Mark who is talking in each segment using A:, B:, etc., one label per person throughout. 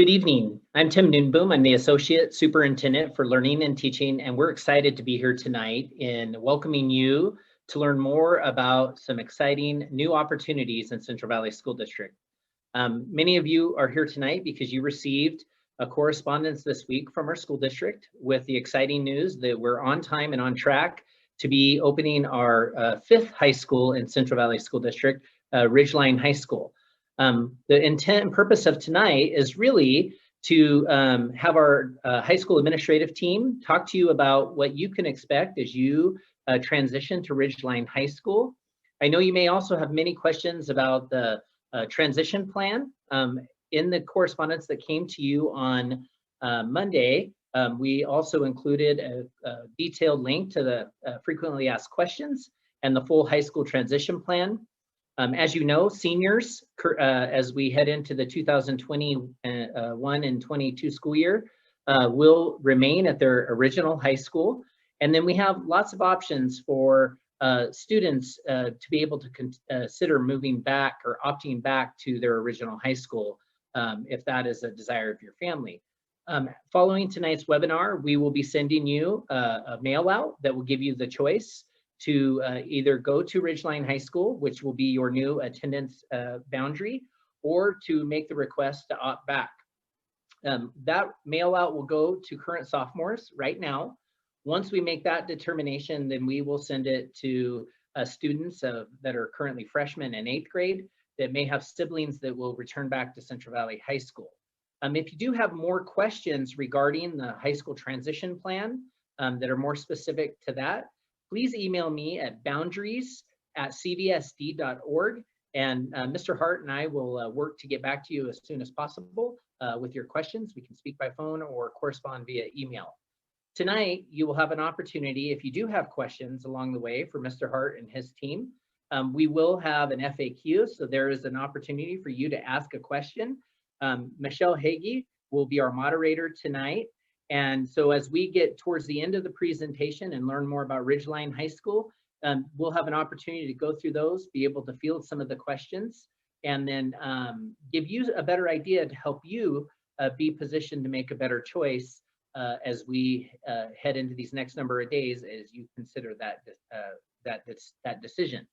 A: Good evening. I'm Tim Noonboom. I'm the Associate Superintendent for Learning and Teaching, and we're excited to be here tonight in welcoming you to learn more about some exciting new opportunities in Central Valley School District. Many of you are here tonight because you received a correspondence this week from our school district with the exciting news that we're on time and on track to be opening our fifth high school in Central Valley School District, Ridgeline High School. The intent and purpose of tonight is really to have our high school administrative team talk to you about what you can expect as you transition to Ridgeline High School. I know you may also have many questions about the transition plan. In the correspondence that came to you on Monday, we also included a detailed link to the frequently asked questions and the full high school transition plan. As you know, seniors, as we head into the 2021 and 22 school year, will remain at their original high school. And then we have lots of options for students to be able to consider moving back or opting back to their original high school if that is a desire of your family. Following tonight's webinar, we will be sending you a mail out that will give you the choice to either go to Ridgeline High School, which will be your new attendance boundary, or to make the request to opt back. That mail out will go to current sophomores right now. Once we make that determination, then we will send it to students that are currently freshmen and 8th grade that may have siblings that will return back to Central Valley High School. If you do have more questions regarding the high school transition plan that are more specific to that, please email me at boundaries@cvsd.org, and Mr. Hardt and I will work to get back to you as soon as possible with your questions. We can speak by phone or correspond via email. Tonight, you will have an opportunity, if you do have questions along the way for Mr. Hardt and his team, we will have an FAQ, so there is an opportunity for you to ask a question. Michelle Hagee will be our moderator tonight. And so as we get towards the end of the presentation and learn more about Ridgeline High School, we'll have an opportunity to go through those, be able to field some of the questions, and then give you a better idea to help you be positioned to make a better choice as we head into these next number of days as you consider that decision.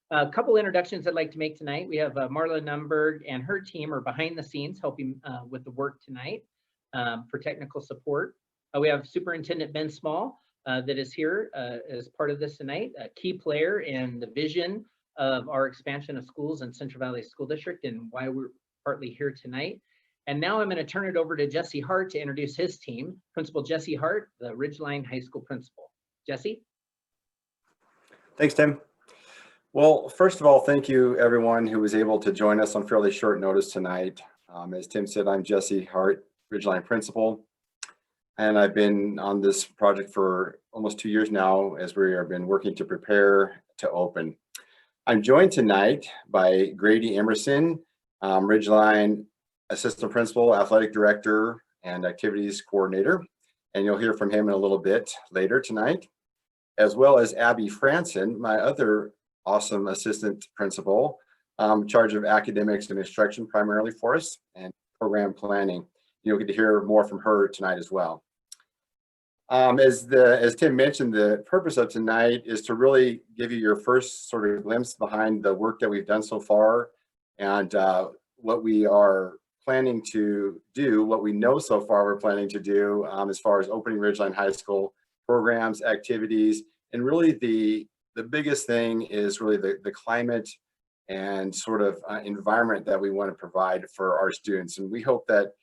A: A couple introductions I'd like to make tonight. We have Marla Numberg and her team are behind the scenes helping with the work tonight. For technical support. We have Superintendent Ben Small that is here as part of this tonight, a key player in the vision of our expansion of schools in Central Valley School District and why we're partly here tonight. And now I'm going to turn it over to Jesse Hardt to introduce his team, Principal Jesse Hardt, the Ridgeline High School Principal. Jesse?
B: Thanks, Tim. Well, first of all, thank you everyone who was able to join us on fairly short notice tonight. As Tim said, I'm Jesse Hardt, Ridgeline Principal, and I've been on this project for almost 2 years now as we have been working to prepare to open. I'm joined tonight by Grady Emmerson, Ridgeline Assistant Principal, Athletic Director, and Activities Coordinator, and you'll hear from him in a little bit later tonight, as well as Abby Frandsen, my other awesome Assistant Principal, in charge of academics and instruction primarily for us and program planning. You'll get to hear more from her tonight as well. As Tim mentioned, the purpose of tonight is to really give you your first sort of glimpse behind the work that we've done so far and what we are planning to do, what we know so far we're planning to do as far as opening Ridgeline High School programs, activities, and really the biggest thing is really the climate and sort of environment that we want to provide for our students. And we hope that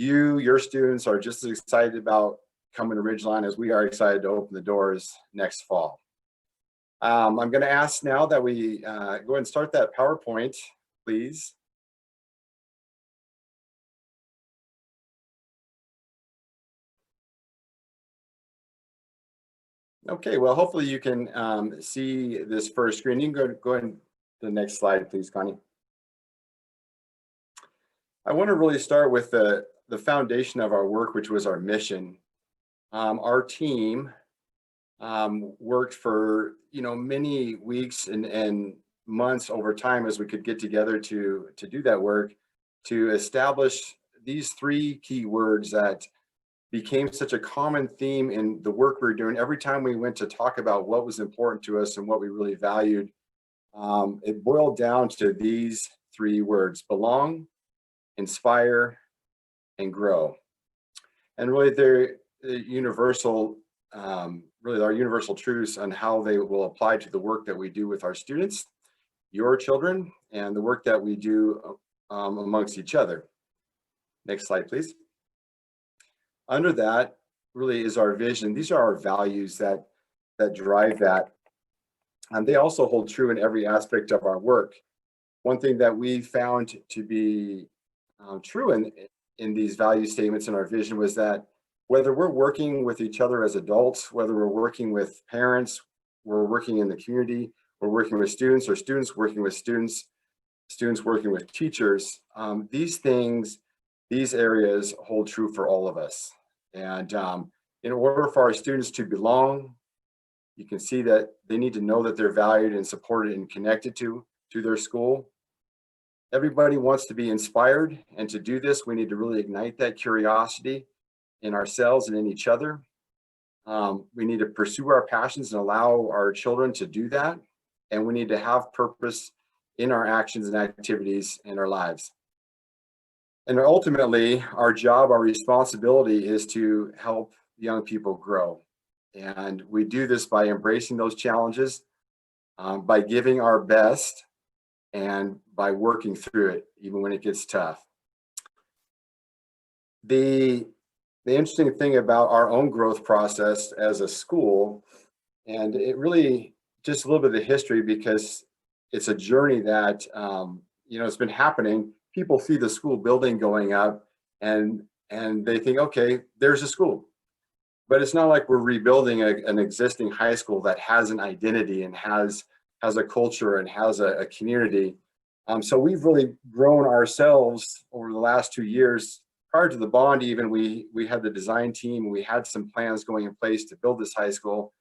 B: your students are just as excited about coming to Ridgeline as we are excited to open the doors next fall. I'm going to ask now that we go ahead and start that PowerPoint, please. Okay, well, hopefully you can see this first screen. You can go ahead to the next slide, please, Connie. I want to really start with the foundation of our work, which was our mission. Our team worked for many weeks and months over time as we could get together to do that work, to establish these three key words that became such a common theme in the work we were doing. Every time we went to talk about what was important to us and what we really valued, it boiled down to these three words: belong, inspire, and grow. And really they're universal, really our universal truths on how they will apply to the work that we do with our students, your children, and the work that we do amongst each other. Next slide, please. Under that really is our vision. These are our values that drive that. And they also hold true in every aspect of our work. One thing that we found to be true in these value statements in our vision was that whether we're working with each other as adults, whether we're working with parents, we're working in the community, we're working with students, or students working with students, students working with teachers, these areas hold true for all of us. And in order for our students to belong, you can see that they need to know that they're valued and supported and connected to their school. Everybody wants to be inspired, and to do this, we need to really ignite that curiosity in ourselves and in each other. We need to pursue our passions and allow our children to do that. And we need to have purpose in our actions and activities in our lives. And ultimately, our job, our responsibility is to help young people grow. And we do this by embracing those challenges, by giving our best, and by working through it, even when it gets tough. The interesting thing about our own growth process as a school, and it really just a little bit of the history, because it's a journey that it's been happening. People see the school building going up and they think, okay, there's a school. But it's not like we're rebuilding an existing high school that has an identity and has a culture and has a community. So we've really grown ourselves over the last 2 years. Prior to the bond even, we had the design team, we had some plans going in place to build this high school.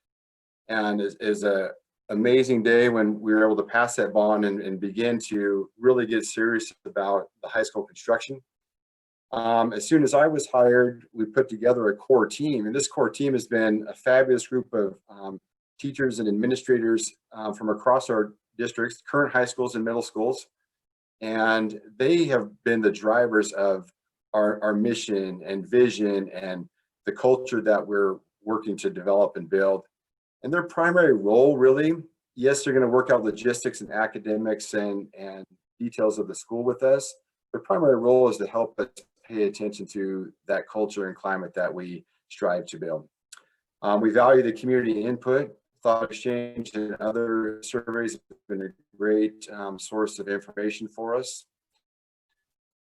B: And is a amazing day when we were able to pass that bond and begin to really get serious about the high school construction. As soon as I was hired, we put together a core team, and this core team has been a fabulous group of teachers and administrators from across our districts, current high schools and middle schools, and they have been the drivers of our mission and vision and the culture that we're working to develop and build. And their primary role, really, yes, they're going to work out logistics and academics and details of the school with us. Their primary role is to help us pay attention to that culture and climate that we strive to build. We value the community input. Thought exchange and other surveys have been a great source of information for us.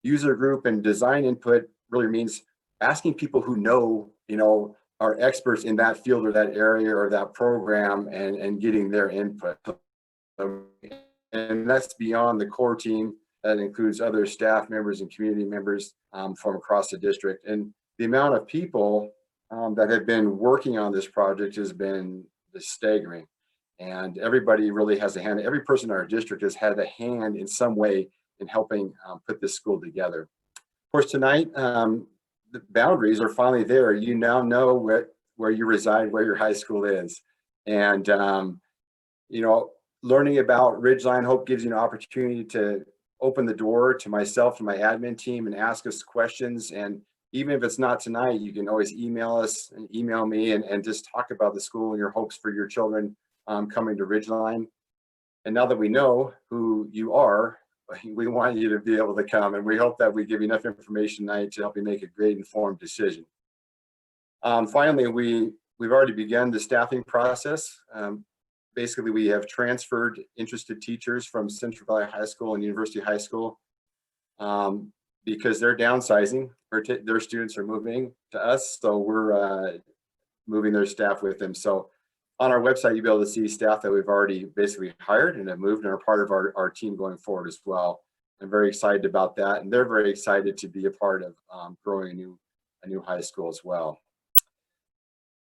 B: User group and design input really means asking people who know, are experts in that field or that area or that program, and getting their input. And that's beyond the core team. That includes other staff members and community members from across the district. And the amount of people that have been working on this project has been staggering. And everybody really has a hand. Every person in our district has had a hand in some way in helping put this school together. Of course, tonight, the boundaries are finally there. You now know where you reside, where your high school is. And, learning about Ridgeline Hope gives you an opportunity to open the door to myself and my admin team and ask us questions. And even if it's not tonight, you can always email us and email me and just talk about the school and your hopes for your children coming to Ridgeline. And now that we know who you are, we want you to be able to come, and we hope that we give you enough information tonight to help you make a great informed decision. Finally, we've already begun the staffing process. Basically, we have transferred interested teachers from Central Valley High School and University High School because they're downsizing, or their students are moving to us, so we're moving their staff with them. So on our website, you'll be able to see staff that we've already basically hired and have moved and are part of our team going forward as well. I'm very excited about that, and they're very excited to be a part of growing a new high school as well.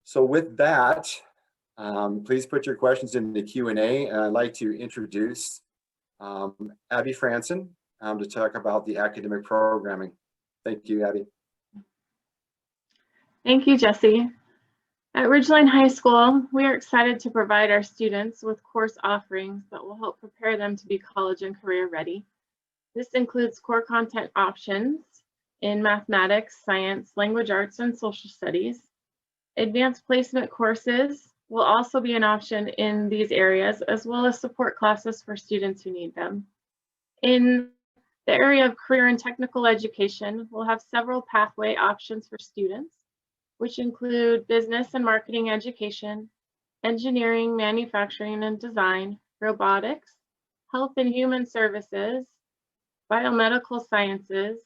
B: So with that, please put your questions in the Q&A, and I'd like to introduce Abby Frandsen to talk about the academic programming. Thank you, Abby.
C: Thank you, Jesse. At Ridgeline High School, we are excited to provide our students with course offerings that will help prepare them to be college and career ready. This includes core content options in mathematics, science, language arts, and social studies. Advanced placement courses will also be an option in these areas, as well as support classes for students who need them. In the area of career and technical education, we'll have several pathway options for students, which include business and marketing education, engineering, manufacturing and design, robotics, health and human services, biomedical sciences,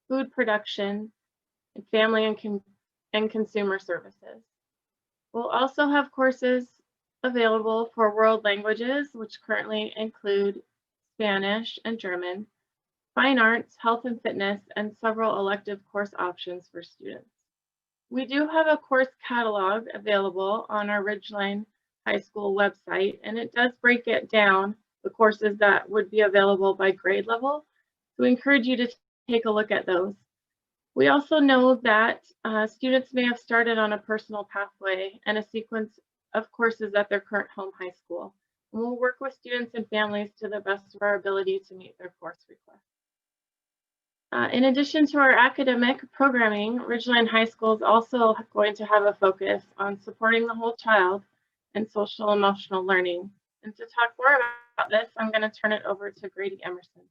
C: food production, and family and consumer services. We'll also have courses available for world languages, which currently include Spanish and German, fine arts, health and fitness, and several elective course options for students. We do have a course catalog available on our Ridgeline High School website, and it does break it down, the courses that would be available by grade level. So we encourage you to take a look at those. We also know that students may have started on a personal pathway and a sequence of courses at their current home high school. And we'll work with students and families to the best of our ability to meet their course requests. In addition to our academic programming, Ridgeline High School is also going to have a focus on supporting the whole child and social emotional learning. And to talk more about this, I'm going to turn it over to Grady Emmerson.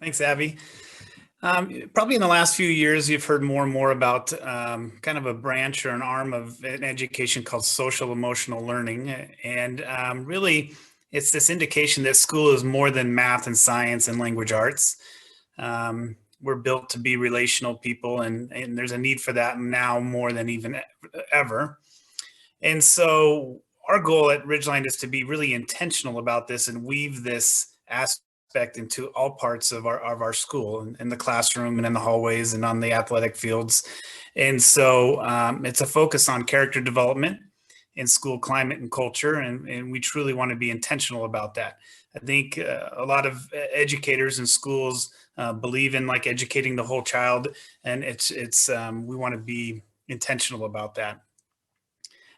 D: Thanks, Abby. Probably in the last few years, you've heard more and more about kind of a branch or an arm of an education called social emotional learning. And really, it's this indication that school is more than math and science and language arts. We're built to be relational people, and there's a need for that now more than even ever. And so our goal at Ridgeline is to be really intentional about this and weave this aspect into all parts of our school, in the classroom and in the hallways and on the athletic fields. And so it's a focus on character development in school climate and culture, and we truly want to be intentional about that. I think a lot of educators and schools believe in like educating the whole child, and we want to be intentional about that.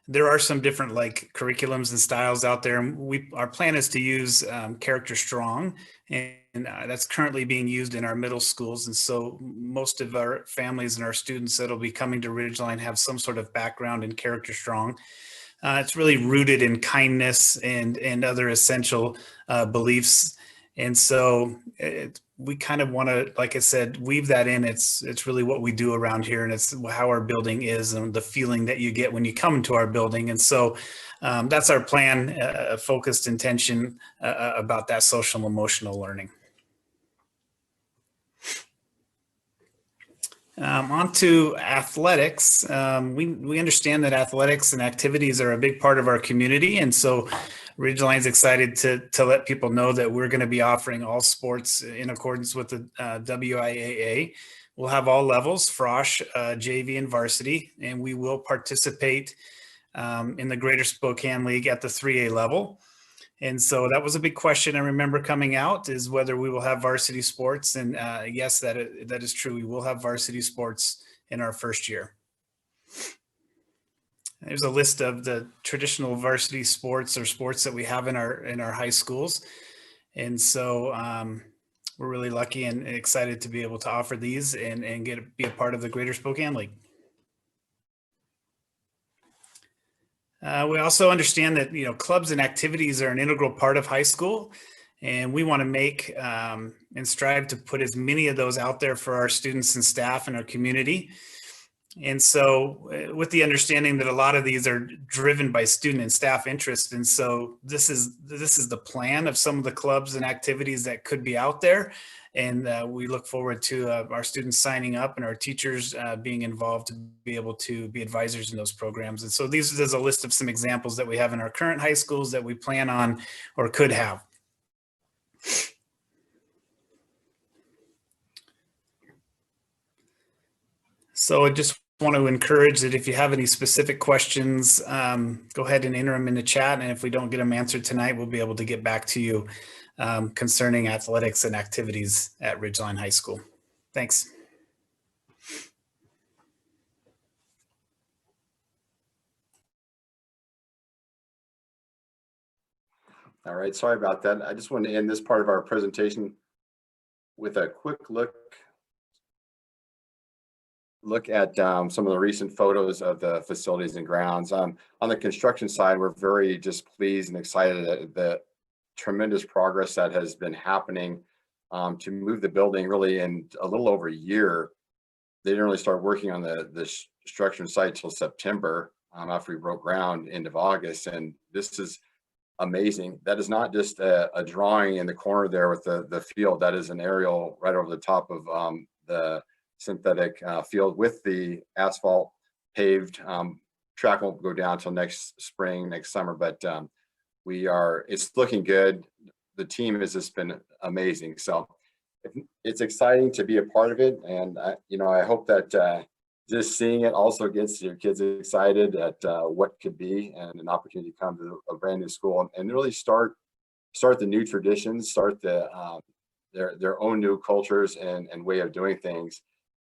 D: There are some different like curriculums and styles out there. Our plan is to use Character Strong, and that's currently being used in our middle schools. And so most of our families and our students that'll be coming to Ridgeline have some sort of background in Character Strong. It's really rooted in kindness and other essential beliefs. And so we kind of want to, like I said, weave that in. It's really what we do around here, and it's how our building is and the feeling that you get when you come into our building. And so that's our plan, focused intention about that social emotional learning. On to athletics. We understand that athletics and activities are a big part of our community, and so Ridgeline's excited to let people know that we're going to be offering all sports in accordance with the WIAA. We'll have all levels, frosh, JV, and varsity, and we will participate in the Greater Spokane League at the 3A level. And so that was a big question I remember coming out, is whether we will have varsity sports. And yes, that is true. We will have varsity sports in our first year. There's a list of the traditional varsity sports or sports that we have in our high schools. And so we're really lucky and excited to be able to offer these and be a part of the Greater Spokane League. We also understand that, clubs and activities are an integral part of high school, and we want to make and strive to put as many of those out there for our students and staff and our community. And so with the understanding that a lot of these are driven by student and staff interest. And so this is the plan of some of the clubs and activities that could be out there. And we look forward to our students signing up and our teachers being involved to be able to be advisors in those programs. And so these is a list of some examples that we have in our current high schools that we plan on or could have. So I just want to encourage that if you have any specific questions, go ahead and enter them in the chat. And if we don't get them answered tonight, we'll be able to get back to you concerning athletics and activities at Ridgeline High School. Thanks.
B: All right, sorry about that. I just wanted to end this part of our presentation with a quick look at some of the recent photos of the facilities and grounds. On the construction side, we're very just pleased and excited at the tremendous progress that has been happening to move the building really in a little over a year. They didn't really start working on the structure and site till September after we broke ground end of August, and this is amazing. That is not just a drawing in the corner there with the field. That is an aerial right over the top of the synthetic field with the asphalt paved. Track won't go down till next spring, next summer, but it's looking good. The team has just been amazing. So it's exciting to be a part of it. And I hope that just seeing it also gets your kids excited at what could be and an opportunity to come to a brand new school and really start the new traditions, start their own new cultures and way of doing things.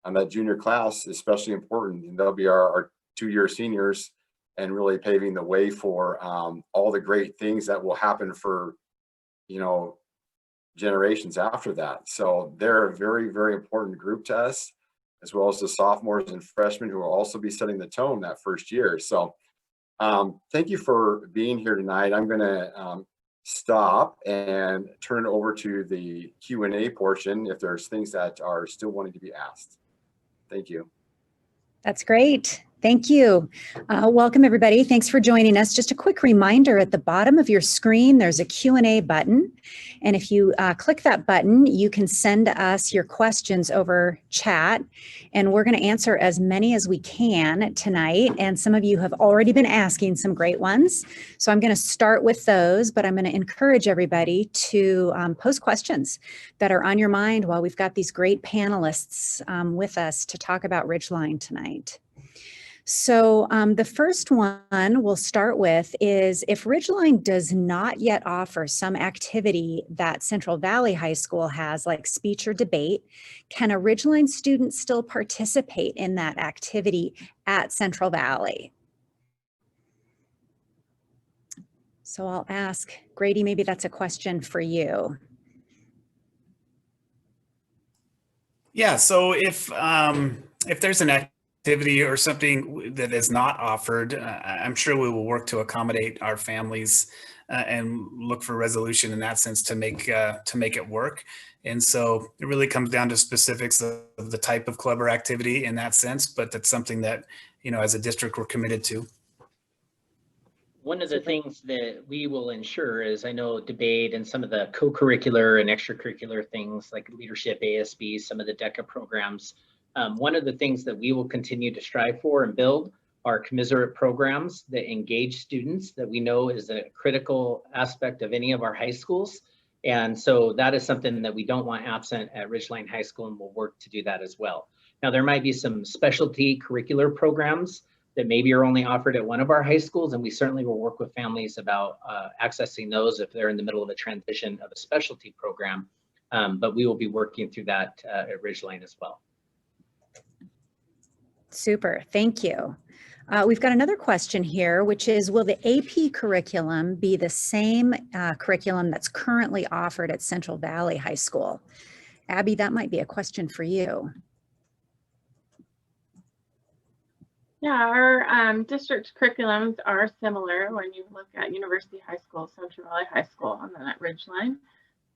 B: And that junior class is especially important, and they'll be our 2-year seniors and really paving the way for all the great things that will happen for generations after that. So they're a very, very important group to us, as well as the sophomores and freshmen who will also be setting the tone that first year. So thank you for being here tonight. I'm going to stop and turn it over to the Q&A portion if there's things that are still wanting to be asked. Thank you.
E: That's great. Thank you. Welcome, everybody. Thanks for joining us. Just a quick reminder, at the bottom of your screen, there's a Q&A button. And if you click that button, you can send us your questions over chat. And we're going to answer as many as we can tonight. And some of you have already been asking some great ones. So I'm going to start with those, but I'm going to encourage everybody to post questions that are on your mind while we've got these great panelists with us to talk about Ridgeline tonight. So the first one we'll start with is, if Ridgeline does not yet offer some activity that Central Valley High School has, like speech or debate, can a Ridgeline student still participate in that activity at Central Valley? So I'll ask Grady, maybe that's a question for you.
D: Yeah, so if there's an activity or something that is not offered, I'm sure we will work to accommodate our families and look for resolution in that sense to make it work. And so it really comes down to specifics of the type of club or activity in that sense, but that's something that, as a district, we're committed to.
A: One of the things that we will ensure is, I know debate and some of the co-curricular and extracurricular things like leadership, ASB, some of the DACA programs. One of the things that we will continue to strive for and build are commiserate programs that engage students, that we know is a critical aspect of any of our high schools. And so that is something that we don't want absent at Ridgeline High School, and we'll work to do that as well. Now, there might be some specialty curricular programs that maybe are only offered at one of our high schools, and we certainly will work with families about accessing those if they're in the middle of a transition of a specialty program. But we will be working through that at Ridgeline as well.
E: Super, thank you. We've got another question here, which is, will the AP curriculum be the same curriculum that's currently offered at Central Valley High School? Abby, that might be a question for you.
C: Yeah, our district curriculums are similar when you look at University High School, Central Valley High School, and then at Ridgeline.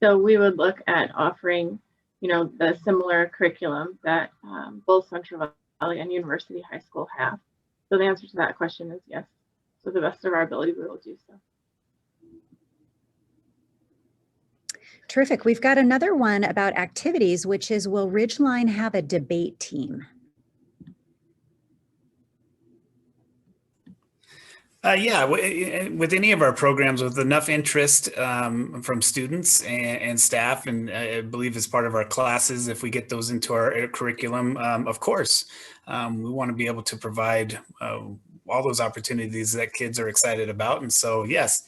C: So we would look at offering, the similar curriculum that both Central Valley and University High School have. So the answer to that question is yes. To the best of our ability, we will do so.
E: Terrific. We've got another one about activities, which is, will Ridgeline have a debate team?
D: Yeah, with any of our programs, with enough interest from students and staff, and I believe as part of our classes, if we get those into our curriculum, of course, we want to be able to provide all those opportunities that kids are excited about. And so, yes.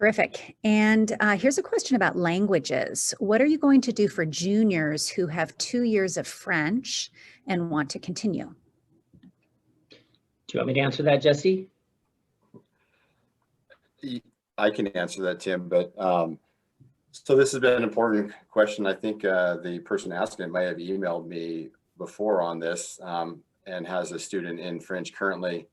E: Terrific. And here's a question about languages. What are you going to do for juniors who have 2 years of French and want to continue?
A: Do you want me to answer that, Jesse?
B: I can answer that, Tim, but so this has been an important question. I think the person asking it might have emailed me before on this and has a student in French currently.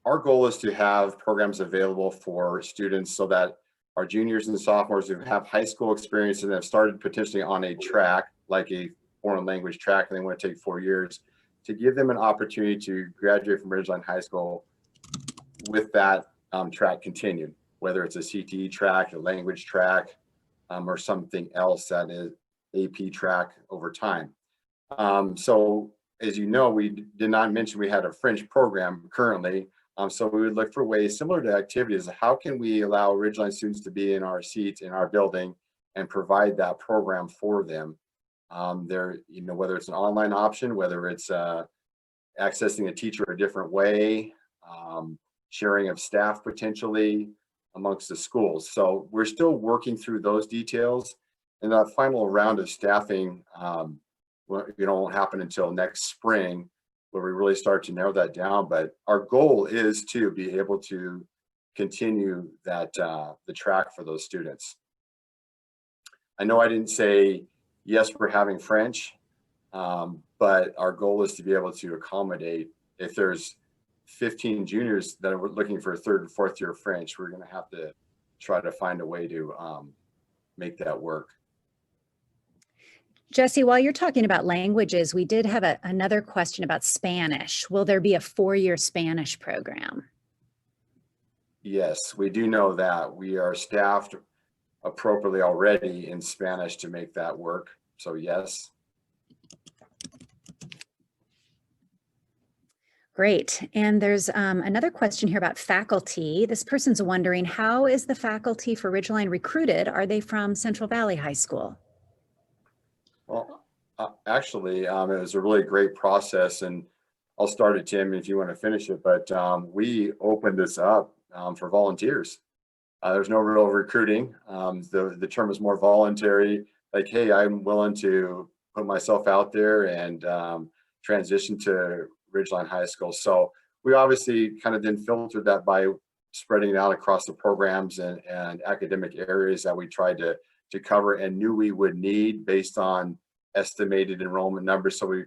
B: Our goal is to have programs available for students so that our juniors and sophomores who have high school experience and have started potentially on a track, like a foreign language track, and they want to take 4 years, to give them an opportunity to graduate from Ridgeline High School with that track continued, whether it's a CTE track, a language track, or something else that is AP track over time. So as you know, we did not mention we had a French program currently. So we would look for ways similar to activities. How can we allow Ridgeline students to be in our seats in our building and provide that program for them? Whether it's an online option, whether it's accessing a teacher a different way, sharing of staff potentially amongst the schools. So we're still working through those details, and that final round of staffing won't happen until next spring, where we really start to narrow that down. But our goal is to be able to continue that the track for those students. I know I didn't say yes, we're having French, but our goal is to be able to accommodate. If there's 15 juniors that are looking for a 3rd and 4th year French, we're going to have to try to find a way to make that work.
E: Jesse, while you're talking about languages, we did have another question about Spanish. Will there be a 4-year Spanish program?
B: Yes, we do know that. We are staffed appropriately already in Spanish to make that work. So yes.
E: Great. And there's another question here about faculty. This person's wondering, how is the faculty for Ridgeline recruited? Are they from Central Valley High School?
B: Well, actually, it was a really great process, and I'll start it, Tim, if you want to finish it. But we opened this up for volunteers. There's no real recruiting. The term is more voluntary. Like, hey, I'm willing to put myself out there and transition to Ridgeline High School. So we obviously kind of then filtered that by spreading it out across the programs and academic areas that we tried to cover and knew we would need based on estimated enrollment numbers. So we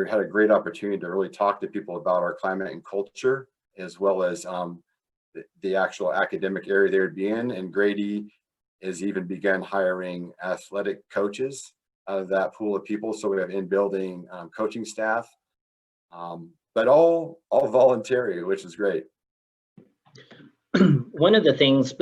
B: had a great opportunity to really talk to people about our climate and culture, as well as the actual academic area they would be in. And Grady has even begun hiring athletic coaches out of that pool of people. So we have in-building coaching staff, but all voluntary, which is great.
A: One of the things,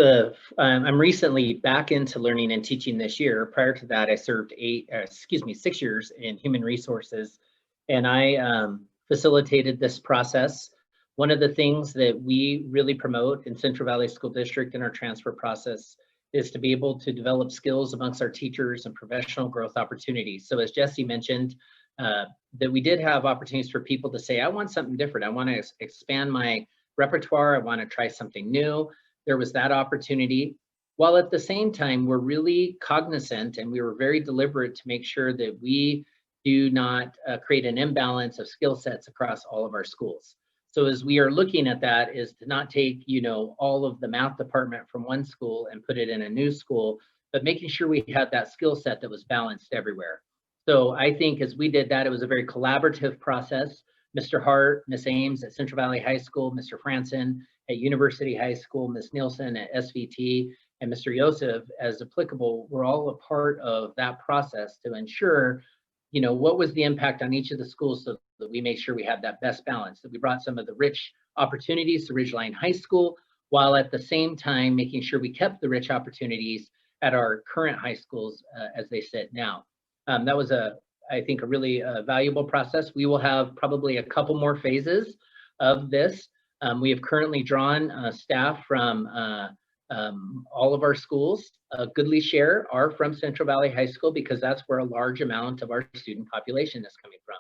A: I'm recently back into learning and teaching this year. Prior to that, I served 6 years in human resources, and I facilitated this process. One of the things that we really promote in Central Valley School District in our transfer process is to be able to develop skills amongst our teachers and professional growth opportunities. So as Jesse mentioned, that we did have opportunities for people to say, I want something different. I want to expand my repertoire. I want to try something new. There was that opportunity. While at the same time, we're really cognizant and we were very deliberate to make sure that we do not create an imbalance of skill sets across all of our schools. So as we are looking at that, is to not take, all of the math department from one school and put it in a new school, but making sure we had that skill set that was balanced everywhere. So I think as we did that, it was a very collaborative process. Mr. Hardt, Ms. Ames at Central Valley High School, Mr. Frandsen at University High School, Ms. Nielsen at SVT, and Mr. Yosef, as applicable, were all a part of that process to ensure, what was the impact on each of the schools so that we made sure we had that best balance, that we brought some of the rich opportunities to Ridgeline High School, while at the same time making sure we kept the rich opportunities at our current high schools as they sit now. That was I think a really valuable process. We will have probably a couple more phases of this. We have currently drawn staff from all of our schools. A goodly share are from Central Valley High School because that's where a large amount of our student population is coming from.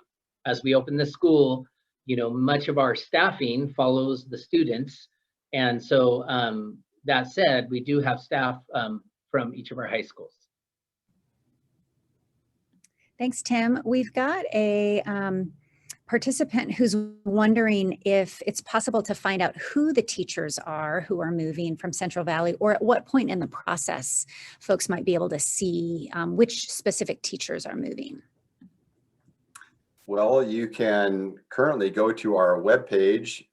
A: As we open the school, much of our staffing follows the students And so that said, we do have staff from each of our high schools.
E: Thanks, Tim. We've got a participant who's wondering if it's possible to find out who the teachers are who are moving from Central Valley, or at what point in the process folks might be able to see which specific teachers are moving.
B: Well, you can currently go to our webpage.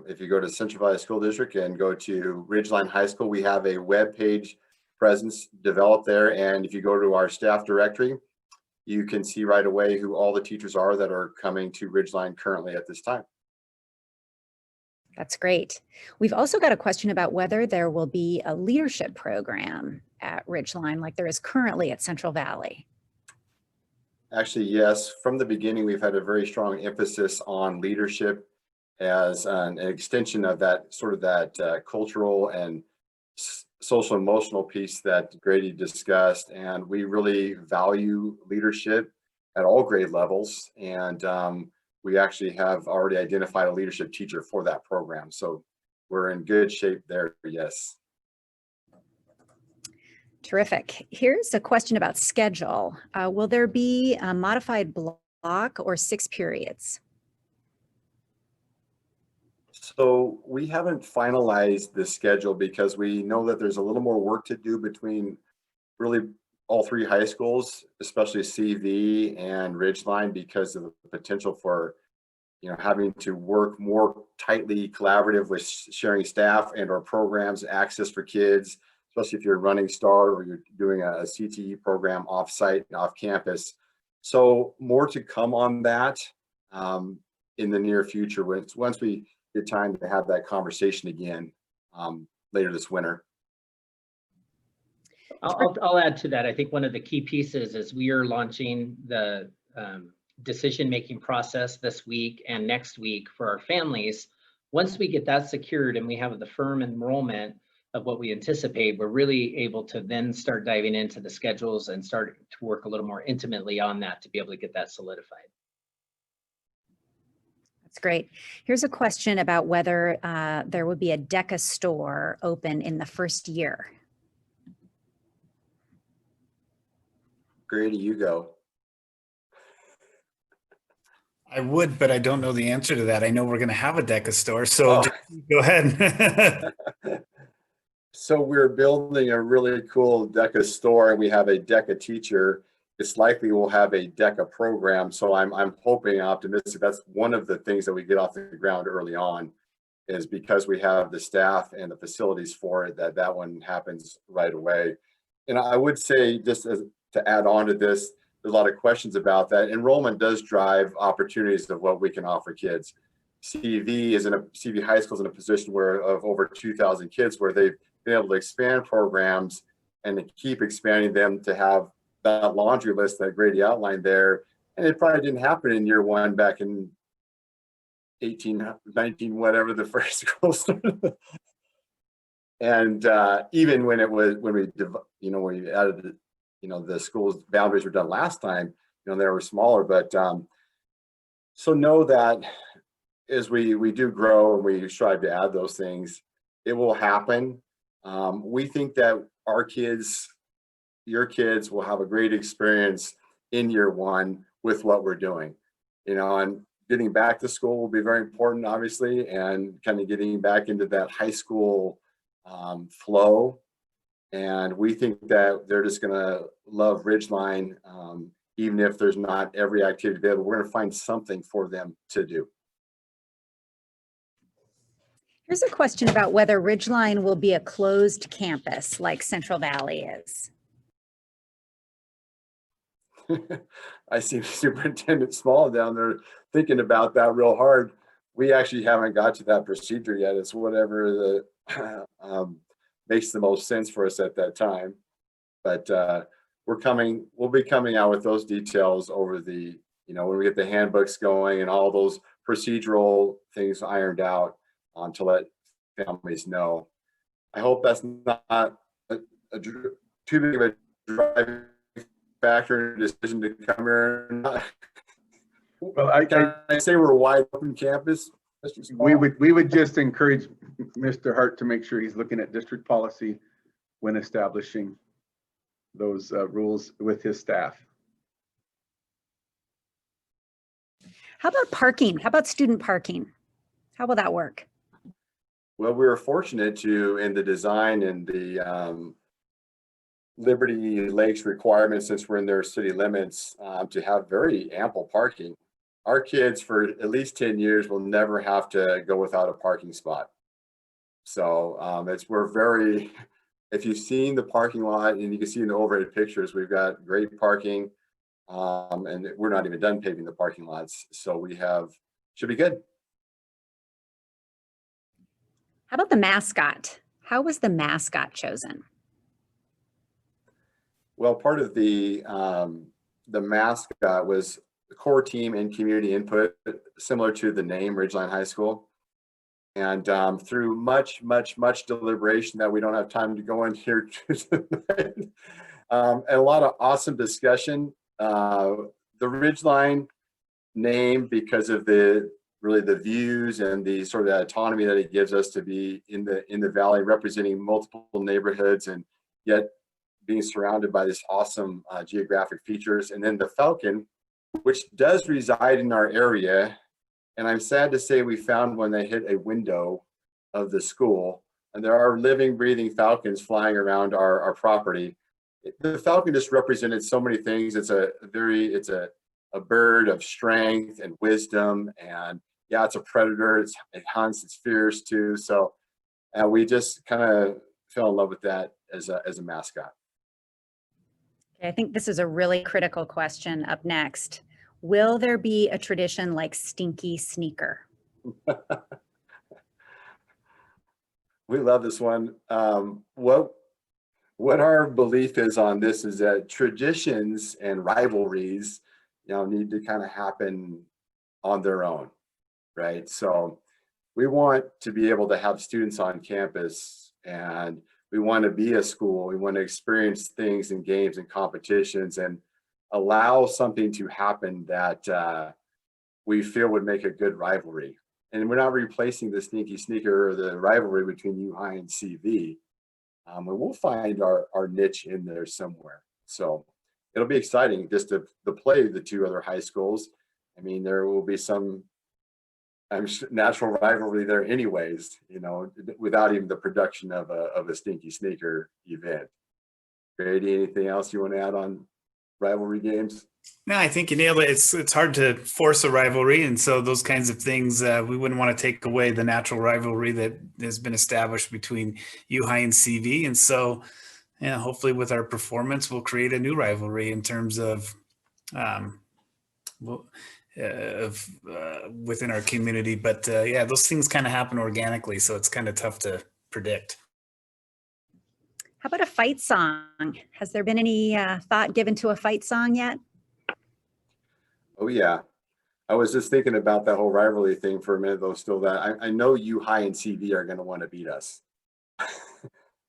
B: If you go to Central Valley School District and go to Ridgeline High School, we have a webpage presence developed there. And if you go to our staff directory, you can see right away who all the teachers are that are coming to Ridgeline currently at this time.
E: That's great. We've also got a question about whether there will be a leadership program at Ridgeline like there is currently at Central Valley.
B: Actually, yes. From the beginning, we've had a very strong emphasis on leadership as an extension of that sort of that cultural and social emotional piece that Grady discussed. And we really value leadership at all grade levels. And we actually have already identified a leadership teacher for that program. So we're in good shape there, yes.
E: Terrific. Here's a question about schedule. Will there be a modified block or 6 periods?
B: So we haven't finalized the schedule because we know that there's a little more work to do between really all 3 high schools, especially CV and Ridgeline, because of the potential for, you know, having to work more tightly collaborative with sharing staff and or programs, access for kids, especially if you're running STAR or you're doing a CTE program off-site and off-campus. So more to come on that in the near future once we get time to have that conversation again later this winter.
A: I'll add to that. I think one of the key pieces is we are launching the decision-making process this week and next week for our families. Once we get that secured and we have the firm enrollment of what we anticipate, we're really able to then start diving into the schedules and start to work a little more intimately on that to be able to get that solidified.
E: That's great. Here's a question about whether there would be a DACA store open in the first year.
B: Grady, you go.
D: I would, but I don't know the answer to that. I know we're going to have a DACA store, so just go ahead.
B: So we're building a really cool DACA store, and we have a DACA teacher. It's likely we'll have a DACA program. So I'm hoping, optimistic, that's one of the things that we get off the ground early on, is because we have the staff and the facilities for it, that one happens right away. And I would say, just to add on to this, there's a lot of questions about that. Enrollment does drive opportunities of what we can offer kids. CV High School is in a position where of over 2,000 kids where they've been able to expand programs and to keep expanding them to have that laundry list that Grady outlined there. And it probably didn't happen in year 1 back in 19, whatever the first school started. And even when we added the school's boundaries were done last time, they were smaller, but so know that as we do grow and we strive to add those things, it will happen. We think that our kids, your kids, will have a great experience in year 1 with what we're doing, and getting back to school will be very important, obviously, and kind of getting back into that high school flow. And we think that they're just going to love Ridgeline, even if there's not every activity available. We're going to find something for them to do.
E: Here's a question about whether Ridgeline will be a closed campus like Central Valley is.
B: I see Superintendent Small down there thinking about that real hard. We actually haven't got to that procedure yet. It's whatever the makes the most sense for us at that time. But we'll be coming out with those details over the, when we get the handbooks going and all those procedural things ironed out, to let families know. I hope that's not too big of a driving factor in the decision to come here. Well, I say we're a wide open campus.
F: We would just encourage Mr. Hardt to make sure he's looking at district policy when establishing those rules with his staff.
E: How about parking? How about student parking? How will that work?
B: Well, we were fortunate to, in the design and the Liberty Lakes requirements, since we're in their city limits, to have very ample parking. Our kids for at least 10 years will never have to go without a parking spot. So we're very, if you've seen the parking lot, and you can see in the overhead pictures, we've got great parking, and we're not even done paving the parking lots. So should be good.
E: How about the mascot? How was the mascot chosen?
B: Well, part of the mascot was the core team and community input, similar to the name Ridgeline High School. And through much deliberation that we don't have time to go in here and a lot of awesome discussion. The Ridgeline name, because of the views and the sort of autonomy that it gives us to be in the valley, representing multiple neighborhoods and yet being surrounded by this awesome geographic features. And then the falcon, which does reside in our area. And I'm sad to say we found one that hit a window of the school, and there are living, breathing falcons flying around our property. The falcon just represented so many things. It's a bird of strength and wisdom, and yeah, it's a predator. It hunts. It's fierce too. So we just kind of fell in love with that as a mascot.
E: Okay, I think this is a really critical question up next. Will there be a tradition like Stinky Sneaker?
B: We love this one. What our belief is on this is that traditions and rivalries, need to kind of happen on their own, right? So we want to be able to have students on campus, and we want to be a school. We want to experience things and games and competitions and allow something to happen that we feel would make a good rivalry. And we're not replacing the Stinky Sneaker or the rivalry between U High and CV. And we'll find our niche in there somewhere. So it'll be exciting just to play the two other high schools. I mean, there will be some natural rivalry there anyways, without even the production of a Stinky Sneaker event. Grady, anything else you want to add on rivalry games?
D: No, I think you nailed it. It's hard to force a rivalry, and so those kinds of things, we wouldn't want to take away the natural rivalry that has been established between U High and CV. And so, hopefully with our performance, we'll create a new rivalry in terms of within our community. But those things kind of happen organically, so it's kind of tough to predict.
E: How about a fight song? Has there been any thought given to a fight song yet?
B: Oh yeah, I was just thinking about that whole rivalry thing for a minute though. Still, that I know U High and CV are going to want to beat us.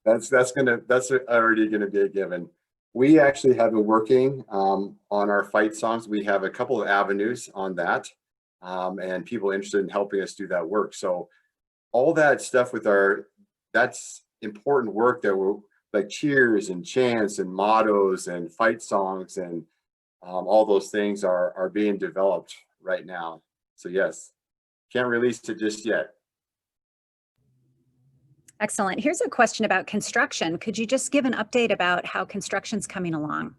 B: that's already going to be a given. We actually have been working on our fight songs. We have a couple of avenues on that, and people interested in helping us do that work. So all that stuff that's important work that we're like cheers and chants and mottos and fight songs and all those things are being developed right now. So yes, can't release it just yet.
E: Excellent. Here's a question about construction. Could you just give an update about how construction's coming along?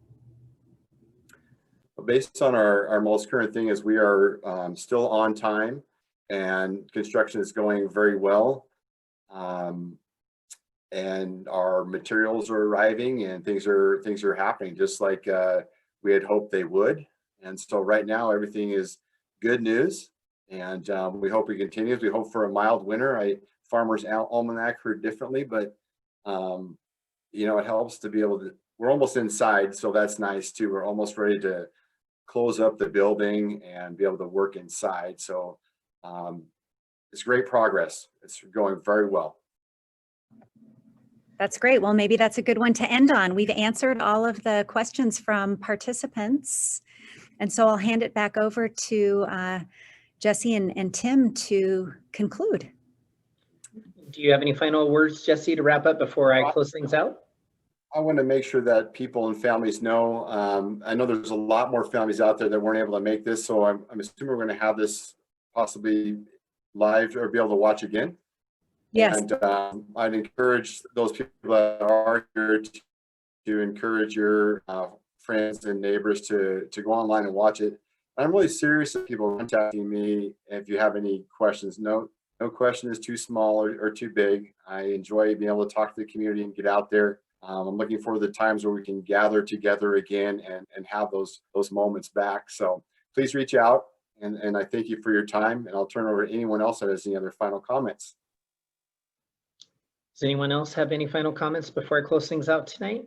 B: Based on our most current thing is we are still on time, and construction is going very well. And our materials are arriving, and things are happening just like we had hoped they would. And so right now everything is good news, and we hope it continues. We hope for a mild winter. Farmer's Almanac heard differently, but it helps to be able to. We're almost inside, so that's nice too. We're almost ready to close up the building and be able to work inside. So it's great progress. It's going very well.
E: That's great. Well, maybe that's a good one to end on. We've answered all of the questions from participants. And so I'll hand it back over to Jesse and Tim to conclude.
A: Do you have any final words, Jesse, to wrap up before I close things out?
B: I want to make sure that people and families know. I know there's a lot more families out there that weren't able to make this, so I'm assuming we're going to have this possibly live or be able to watch again.
E: Yes.
B: And I'd encourage those people that are here to encourage your friends and neighbors to go online and watch it. I'm really serious of people contacting me if you have any questions. No question is too small or too big. I enjoy being able to talk to the community and get out there. I'm looking forward to the times where we can gather together again and have those moments back. So please reach out, and I thank you for your time, and I'll turn it over to anyone else that has any other final comments.
A: Does anyone else have any final comments before I close things out tonight?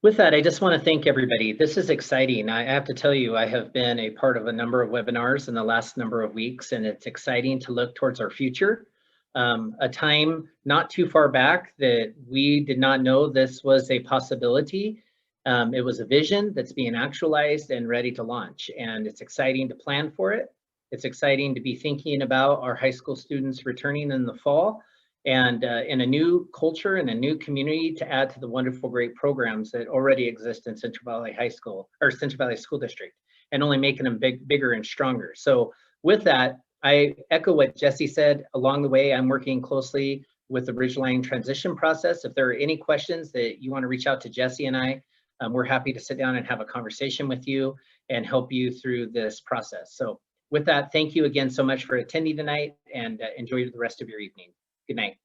A: With that, I just want to thank everybody. This is exciting. I have to tell you, I have been a part of a number of webinars in the last number of weeks, and it's exciting to look towards our future. A time not too far back that we did not know this was a possibility. It was a vision that's being actualized and ready to launch, and it's exciting to plan for it. It's exciting to be thinking about our high school students returning in the fall, and in a new culture and a new community to add to the wonderful, great programs that already exist in Central Valley High School or Central Valley School District, and only making them bigger and stronger. So with that, I echo what Jesse said. Along the way, I'm working closely with the Ridgeline transition process. If there are any questions that you want to reach out to Jesse and I, we're happy to sit down and have a conversation with you and help you through this process. So with that, thank you again so much for attending tonight, and enjoy the rest of your evening. Good night.